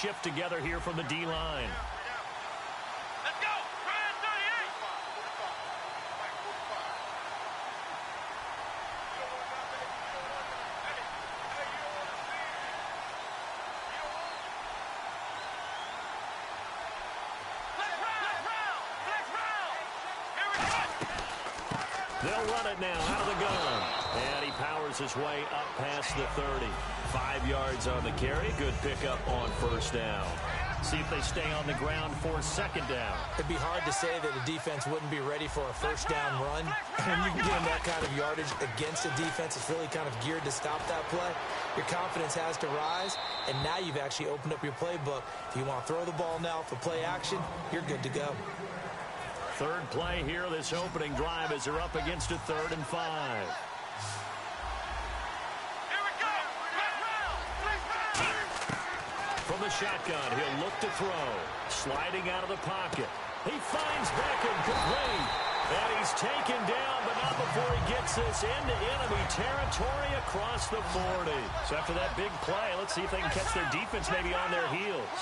shift together here from the D-line. Let's go. Ryan 38. They'll run it now out of the gun. And he powers his way up past the 30. 5 yards on the carry. Good pickup on first down. See if they stay on the ground for second down. It'd be hard to say that a defense wouldn't be ready for a first down run. When you can get that kind of yardage against a defense that's really kind of geared to stop that play, your confidence has to rise, and now you've actually opened up your playbook. If you want to throw the ball now for play action, you're good to go. Third play here, this opening drive as they're up against a 3rd and 5. From the shotgun, he'll look to throw. Sliding out of the pocket. He finds Beckham complete. And he's taken down, but not before he gets this into enemy territory across the 40. So after that big play, let's see if they can catch their defense maybe on their heels.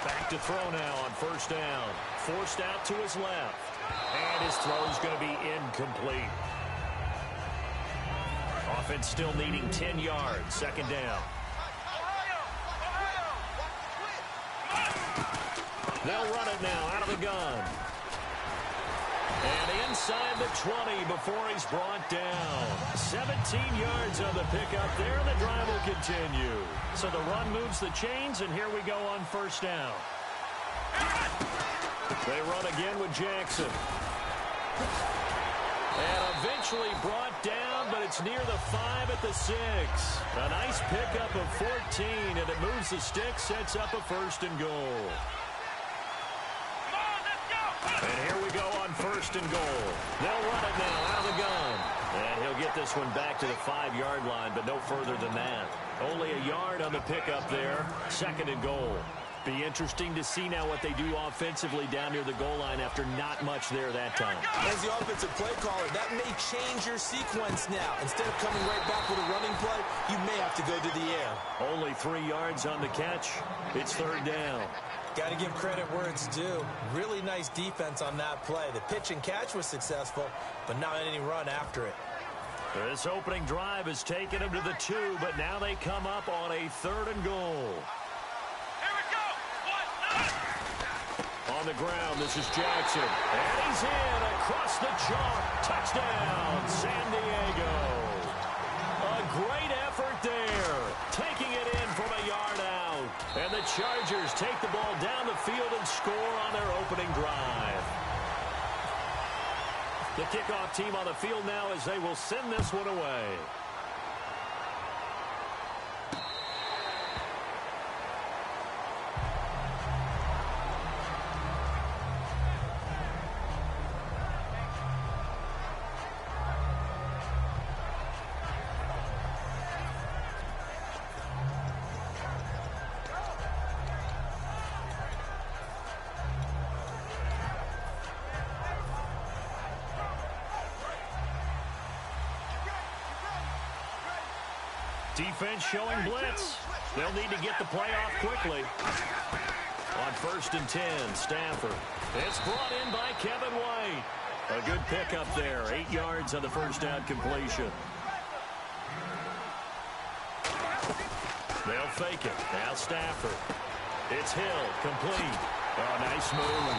Back to throw now on first down. Forced out to his left. And his throw's going to be incomplete. Offense still needing 10 yards. Second down. They'll run it now out of the gun. And inside the 20 before he's brought down. 17 yards on the pickup there. The drive will continue. So the run moves the chains, and here we go on first down. They run again with Jackson. And eventually brought down, but it's near the 5 at the 6. A nice pickup of 14, and it moves the stick, sets up a 1st and goal. And here we go on 1st and goal. They'll run it now out of the gun. And he'll get this one back to the 5-yard line, but no further than that. Only a yard on the pickup there. 2nd and goal. Be interesting to see now what they do offensively down near the goal line after not much there that time. As the offensive play caller, that may change your sequence now. Instead of coming right back with a running play, you may have to go to the air. Only 3 yards on the catch. It's 3rd down. Got to give credit where it's due. Really nice defense on that play. The pitch and catch was successful, but not any run after it. This opening drive has taken them to the 2, but now they come up on a 3rd and goal. On the ground, this is Jackson. And he's in across the chalk. Touchdown, San Diego. A great effort there. Taking it in from a yard out. And the Chargers take the ball down the field and score on their opening drive. The kickoff team on the field now as they will send this one away. Defense showing blitz. They'll need to get the play off quickly. On 1st and 10, Stafford. It's brought in by Kevin White. A good pickup there. 8 yards on the 1st down completion. They'll fake it. Now Stafford. It's Hill. Complete. Oh, nice move.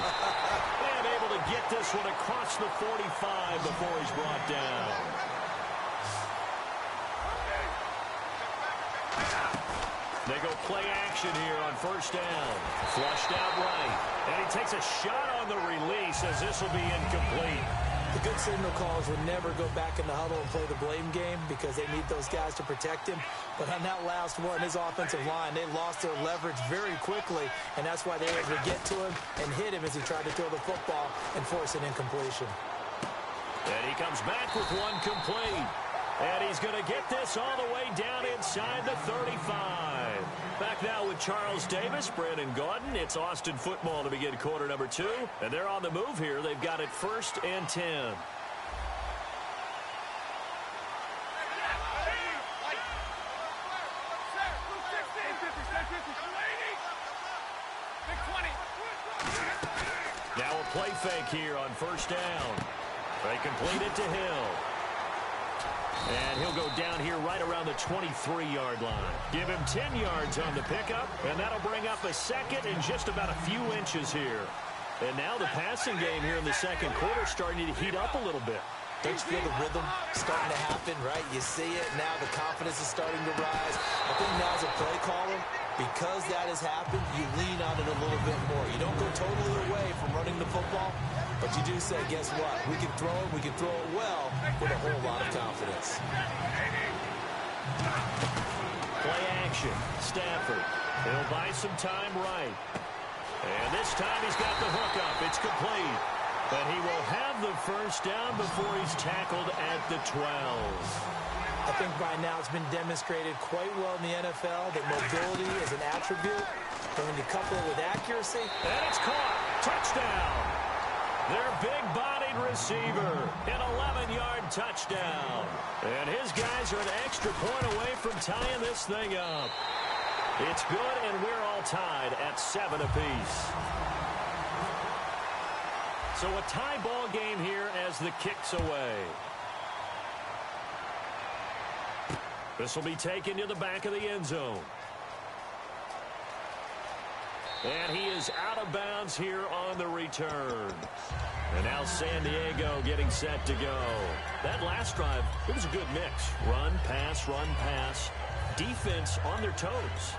And able to get this one across the 45 before he's brought down. They go play action here on 1st down. Flushed out right. And he takes a shot on the release as this will be incomplete. The good signal callers would never go back in the huddle and play the blame game because they need those guys to protect him. But on that last one, his offensive line, they lost their leverage very quickly, and that's why they were able to get to him and hit him as he tried to throw the football and force an incompletion. And he comes back with one complete. And he's going to get this all the way down inside the 35. Back now with Charles Davis, Brandon Gaudin. It's Austin football to begin quarter number 2. And they're on the move here. They've got it 1st and 10. play fake here on first down. They complete it to Hill. And he'll go down here right around the 23-yard line. Give him 10 yards on the pickup, and that'll bring up a second and just about a few inches here. And now the passing game here in the second quarter starting to heat up a little bit. Don't you feel the rhythm starting to happen, right? You see it now. The confidence is starting to rise. I think now as a play caller, because that has happened, you lean on it a little bit more. You don't go totally away from running the football, but you do say, guess what? We can throw it. We can throw it well with a whole lot of confidence. Play action. Stafford. He'll buy some time right. And this time he's got the hook up. It's complete. But he will have the first down before he's tackled at the 12. I think by now it's been demonstrated quite well in the NFL that mobility is an attribute. But when you couple it with accuracy. And it's caught. Touchdown. Their big-bodied receiver. An 11-yard touchdown. And his guys are an extra point away from tying this thing up. It's good, and we're all tied at 7 apiece. So a tie ball game here as the kick's away. This will be taken to the back of the end zone. And he is out of bounds here on the return. And now San Diego getting set to go. That last drive, it was a good mix. Run, pass, defense on their toes.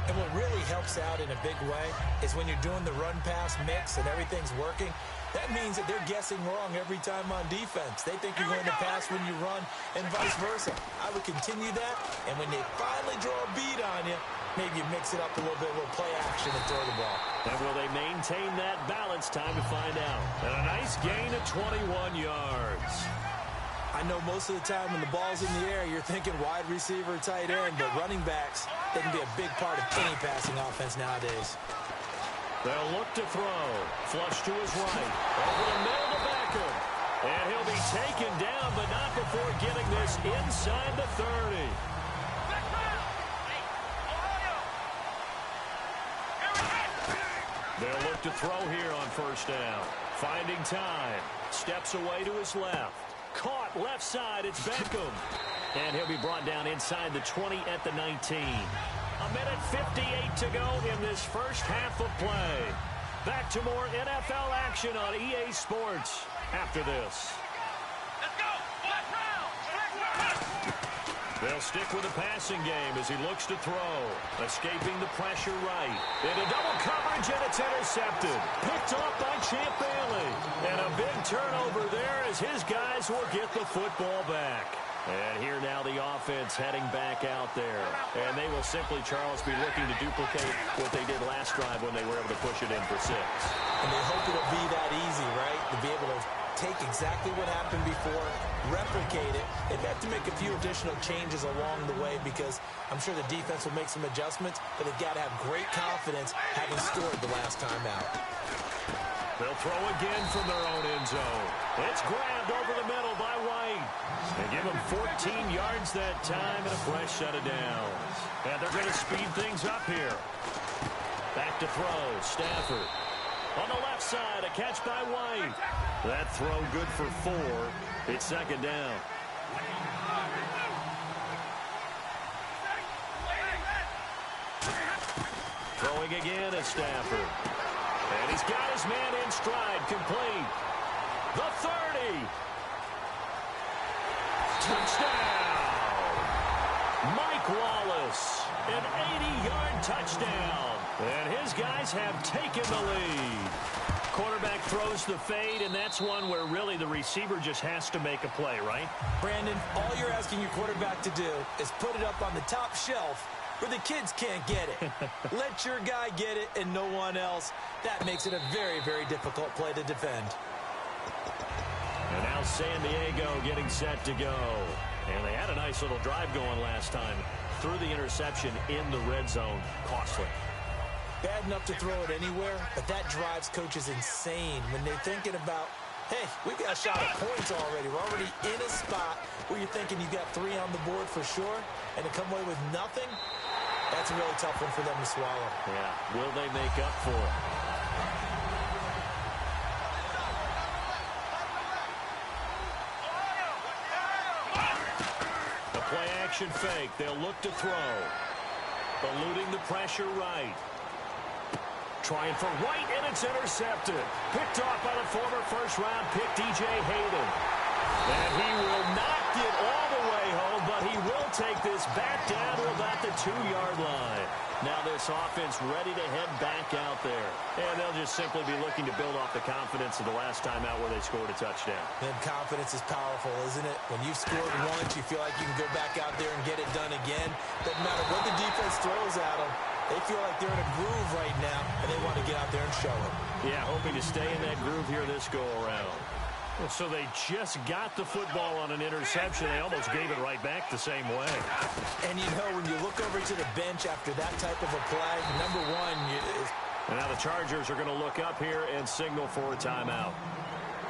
And what really helps out in a big way is when you're doing the run-pass mix and everything's working, that means that they're guessing wrong every time on defense. They think you're going to pass when you run and vice versa. I would continue that, and when they finally draw a beat on you, maybe you mix it up a little bit, a little play action and throw the ball. And will they maintain that balance? Time to find out. And a nice gain of 21 yards. I know most of the time when the ball's in the air, you're thinking wide receiver, tight end, but running backs, they can be a big part of any passing offense nowadays. They'll look to throw. Flush to his right. Over the middle to Beckham. And he'll be taken down, but not before getting this inside the 30. They'll look to throw here on first down. Finding time. Steps away to his left. Caught left side. It's Beckham. And he'll be brought down inside the 20 at the 19. A minute 58 to go in this first half of play. Back to more NFL action on EA Sports after this. Let's go! Last round! They'll stick with the passing game as he looks to throw. Escaping the pressure right. Into double coverage, and it's intercepted. Picked off by Champ Bailey. And a big turnover there as his guys will get the football back. And here now the offense heading back out there. And they will simply, Charles, be looking to duplicate what they did last drive when they were able to push it in for 6. And they hope it'll be that easy, right? To be able to take exactly what happened before, replicate it. They've got to make a few additional changes along the way because I'm sure the defense will make some adjustments, but they've got to have great confidence having scored the last time out. They'll throw again from their own end zone. It's grabbed over the middle by White. They give him 14 yards that time and a fresh set of downs. And they're going to speed things up here. Back to throw. Stafford. On the left side, a catch by White. That throw good for 4. It's second down. Throwing again at Stafford. And he's got his man in stride, complete. The 30. Touchdown. Mike Wallace, an 80-yard touchdown. And his guys have taken the lead. Quarterback throws the fade, and that's one where really the receiver just has to make a play, right? Brandon, all you're asking your quarterback to do is put it up on the top shelf where the kids can't get it. Let your guy get it and no one else. That makes it a very, very difficult play to defend. And now San Diego getting set to go. And they had a nice little drive going last time. Threw the interception in the red zone. Costly. Bad enough to throw it anywhere, but that drives coaches insane when they're thinking about, hey, we've got a shot at points already. We're already in a spot where you're thinking you've got 3 on the board for sure, and to come away with nothing, that's a really tough one for them to swallow. Yeah, will they make up for it? Play-action fake. They'll look to throw. Eluding the pressure right. Trying for White, and it's intercepted. Picked off by the former first-round pick, DJ Hayden. And he will not get all the way home, but he will take this back down to about the 2-yard line. Now this offense ready to head back out there. And they'll just simply be looking to build off the confidence of the last time out where they scored a touchdown. And confidence is powerful, isn't it? When you've scored once, you feel like you can go back out there and get it done again. Doesn't matter what the defense throws at them. They feel like they're in a groove right now, and they want to get out there and show it. Yeah, hoping to stay in that groove here this go-around. So they just got the football on an interception. They almost gave it right back the same way. And, you know, when you look over to the bench after that type of a play, number one, and now the Chargers are going to look up here and signal for a timeout.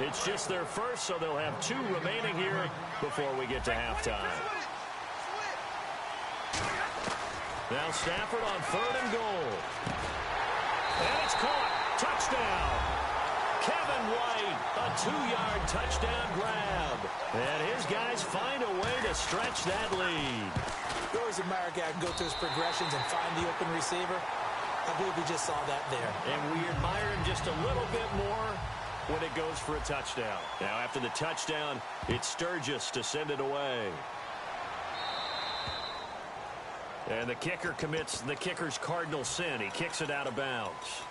It's just their first, so they'll have 2 remaining here before we get to halftime. Now Stafford on 3rd and goal. And it's caught. Touchdown. Kevin White, a 2-yard touchdown grab. And his guys find a way to stretch that lead. You always admire a guy who can go through his progressions and find the open receiver. I believe we just saw that there. And we admire him just a little bit more when it goes for a touchdown. Now after the touchdown, it's Sturgis to send it away. And the kicker commits the kicker's cardinal sin. He kicks it out of bounds.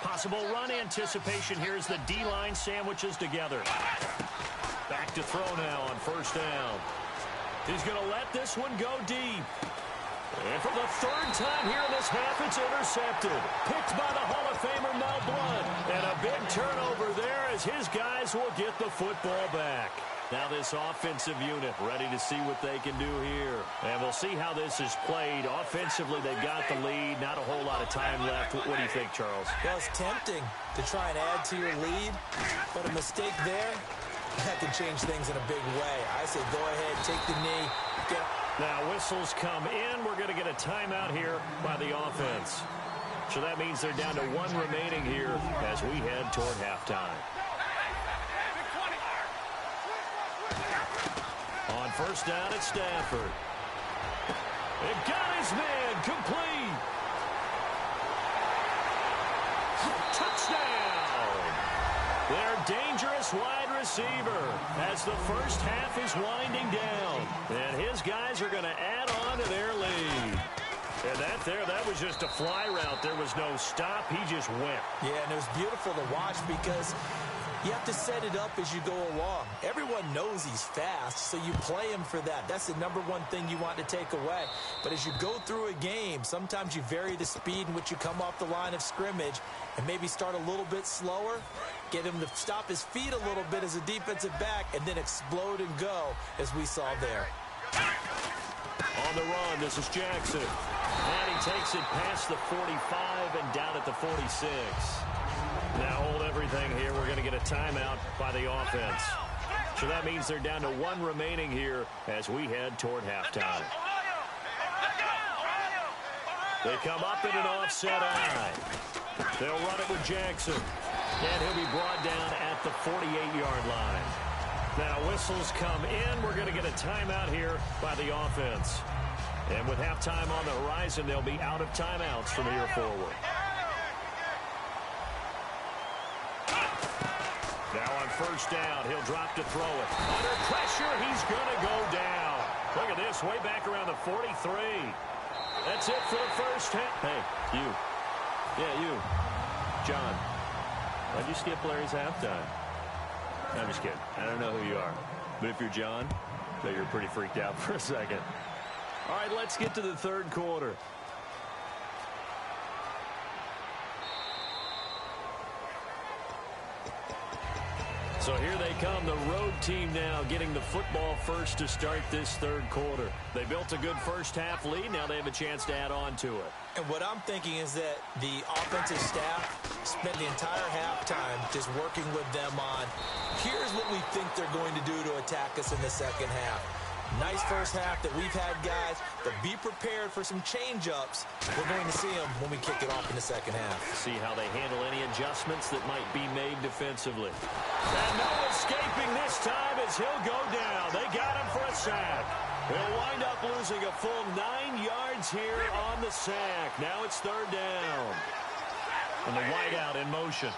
Possible run anticipation here as the D-line sandwiches together. Back to throw now on 1st down. He's going to let this one go deep. And for the 3rd time here in this half, it's intercepted. Picked by the Hall of Famer Mel Blount. And a big turnover there as his guys will get the football back. Now this offensive unit ready to see what they can do here. And we'll see how this is played. Offensively, they've got the lead. Not a whole lot of time left. What do you think, Charles? Well, it's tempting to try and add to your lead, but a mistake there, that can change things in a big way. I say go ahead, take the knee. Now whistles come in. We're going to get a timeout here by the offense. So that means they're down to 1 remaining here as we head toward halftime. On 1st down, it's Stafford. It got his man complete. Touchdown. Their dangerous wide receiver as the first half is winding down. And his guys are going to add on to their lead. And that was just a fly route. There was no stop. He just went. Yeah, and it was beautiful to watch because you have to set it up as you go along. Everyone knows he's fast, so you play him for that. That's the number one thing you want to take away. But as you go through a game, sometimes you vary the speed in which you come off the line of scrimmage and maybe start a little bit slower, get him to stop his feet a little bit as a defensive back, and then explode and go, as we saw there. On the run, this is Jackson. And he takes it past the 45 and down at the 46. Now hold everything here. We're going to get a timeout by the offense. So that means they're down to 1 remaining here as we head toward halftime. They come up in an offset eye. They'll run it with Jackson. And he'll be brought down at the 48-yard line. Now whistles come in. We're going to get a timeout here by the offense. And with halftime on the horizon, they'll be out of timeouts from here forward. Now on 1st down, he'll drop to throw it. Under pressure, he's going to go down. Look at this, way back around the 43. That's it for the first half. Hey, you. Yeah, you. John, why'd you skip Larry's halftime? I'm just kidding. I don't know who you are. But if you're John, I bet you're pretty freaked out for a second. All right, let's get to the 3rd quarter. So here they come, the road team now getting the football first to start this 3rd quarter. They built a good first half lead. Now they have a chance to add on to it. And what I'm thinking is that the offensive staff spent the entire halftime just working with them on, here's what we think they're going to do to attack us in the second half. Nice first half that we've had, guys, but be prepared for some change-ups. We're going to see them when we kick it off in the second half. See how they handle any adjustments that might be made defensively. And no escaping this time as he'll go down. They got him for a sack. They'll wind up losing a full 9 yards here on the sack. Now it's third down. And the wideout in motion.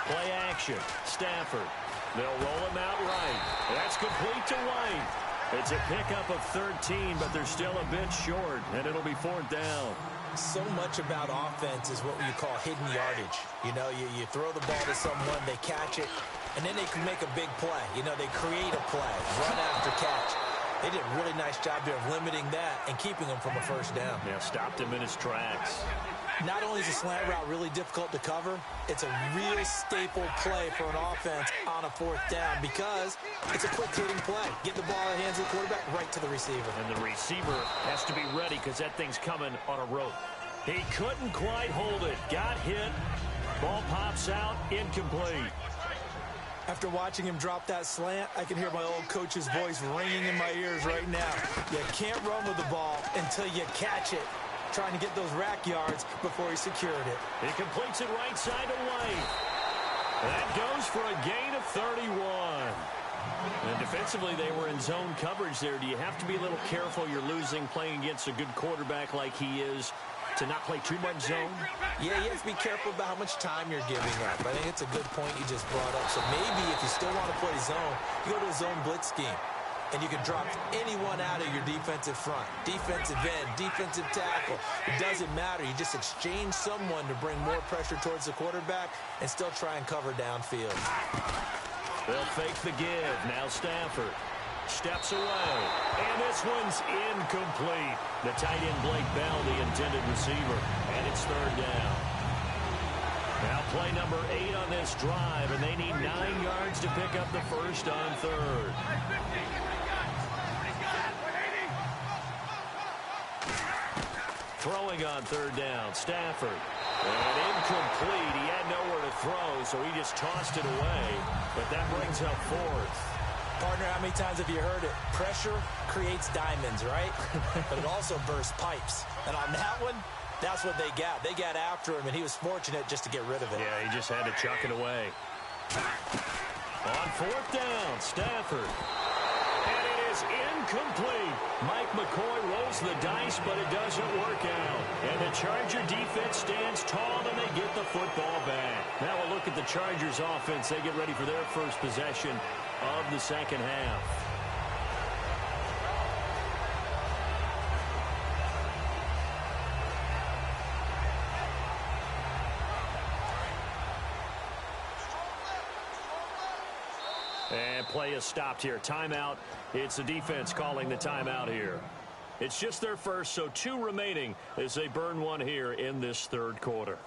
Play action. Stafford. They'll roll him out right. That's complete to White. It's a pickup of 13, but they're still a bit short, and it'll be fourth down. So much about offense is what you call hidden yardage. You know, you throw the ball to someone, they catch it, and then they can make a big play. You know, they create a play, run after catch. They did a really nice job there of limiting that and keeping him from a first down. Yeah, stopped him in his tracks. Not only is a slant route really difficult to cover, it's a real staple play for an offense on a fourth down because it's a quick-hitting play. Get the ball in the hands of the quarterback right to the receiver. And the receiver has to be ready because that thing's coming on a rope. He couldn't quite hold it. Got hit. Ball pops out. Incomplete. After watching him drop that slant, I can hear my old coach's voice ringing in my ears right now. You can't run with the ball until you catch it. Trying to get those rack yards before he secured it. He completes it right side to White. That goes for a gain of 31. And defensively, they were in zone coverage there. Do you have to be a little careful? You're losing playing against a good quarterback like he is to not play too much zone? Yeah, you have to be careful about how much time you're giving up. I think it's a good point you just brought up. So maybe if you still want to play zone, you go to a zone blitz scheme. And you can drop anyone out of your defensive front. Defensive end, defensive tackle. It doesn't matter. You just exchange someone to bring more pressure towards the quarterback and still try and cover downfield. They'll fake the give. Now Stafford steps away. And this one's incomplete. The tight end Blake Bell, the intended receiver. And it's third down. Now play number 8 on this drive, and they need 9 yards to pick up the first on third. Throwing on third down, Stafford. And incomplete. He had nowhere to throw, so he just tossed it away. But that brings up fourth. Partner, how many times have you heard it? Pressure creates diamonds, right? But it also bursts pipes. And on that one, that's what they got. They got after him, and he was fortunate just to get rid of it. Yeah, he just had to chuck it away. On fourth down, Stafford. And it is incomplete. Mike McCoy rolls the dice, but it doesn't work out. And the Charger defense stands tall, and they get the football back. Now we'll look at the Chargers offense. They get ready for their first possession of the second half. And play is stopped here. Timeout. It's the defense calling the timeout here. It's just their first, so 2 remaining as they burn one here in this third quarter.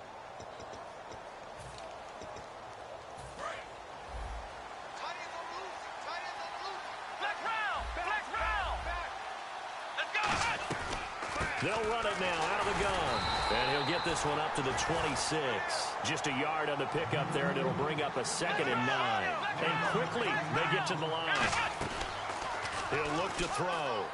They'll run it now out of the gun. And he'll get this one up to the 26. Just a yard on the pickup there, and it'll bring up a 2nd and 9. And quickly, they get to the line. He'll look to throw.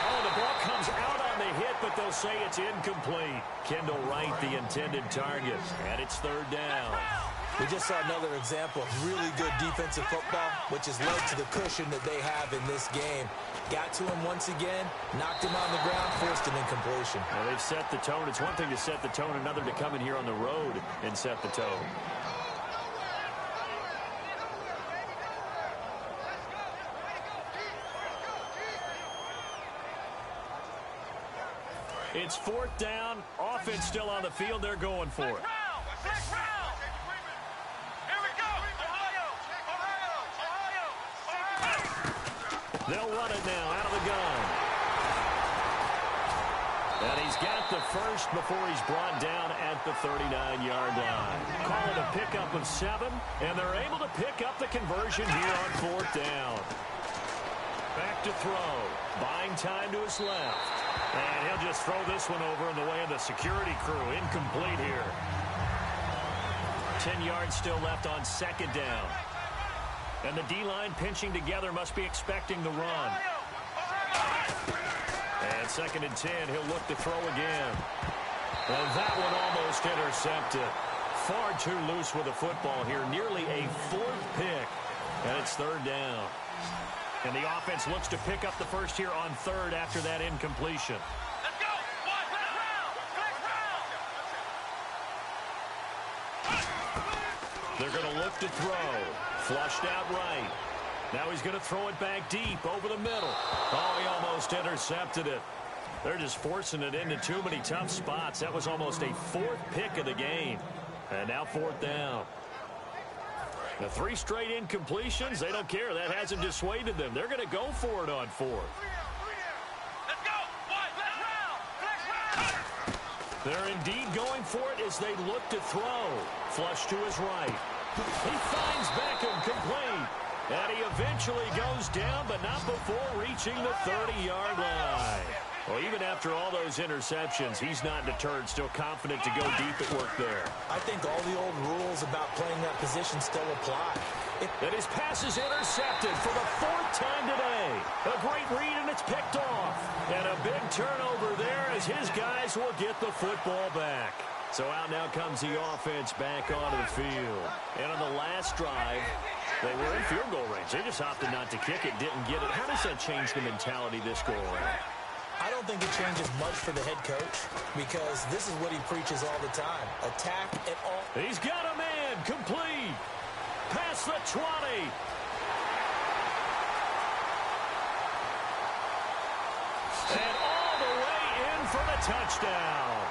Oh, the ball comes out on the hit, but they'll say it's incomplete. Kendall Wright, the intended target. And it's third down. We just saw another example of really good defensive football, which has led to the cushion that they have in this game. Got to him once again, knocked him on the ground, forced an incompletion. Well, they've set the tone. It's one thing to set the tone, another to come in here on the road and set the tone. It's fourth down. Offense still on the field. They're going for it. They'll run it now out of the gun. And he's got the first before he's brought down at the 39-yard line. Call it a pickup of 7, and they're able to pick up the conversion here on fourth down. Back to throw. Buying time to his left. And he'll just throw this one over in the way of the security crew. Incomplete here. 10 yards still left on second down. And the D-line pinching together must be expecting the run. And 2nd and 10, he'll look to throw again. And that one almost intercepted. Far too loose with the football here. Nearly a 4th pick. And it's 3rd down. And the offense looks to pick up the first here on 3rd after that incompletion. Let's go. They're going to look to throw. Flushed out right. Now he's going to throw it back deep over the middle. Oh, he almost intercepted it. They're just forcing it into too many tough spots. That was almost a 4th pick of the game. And now 4th down. The 3 straight incompletions, they don't care. That hasn't dissuaded them. They're going to go for it on 4th. Let's go. They're indeed going for it as they look to throw. Flush to his right. He finds Beckham complete. And he eventually goes down, but not before reaching the 30-yard line. Well, even after all those interceptions, he's not deterred, still confident to go deep at work there. I think all the old rules about playing that position still apply. And his pass is intercepted for the 4th time today. A great read, and it's picked off. And a big turnover there as his guys will get the football back. So out now comes the offense back onto the field. And on the last drive, they were in field goal range. They just opted not to kick it, didn't get it. How does that change the mentality this go around? I don't think it changes much for the head coach because this is what he preaches all the time. Attack at all. He's got a man complete. Past the 20. And all the way in for the touchdown.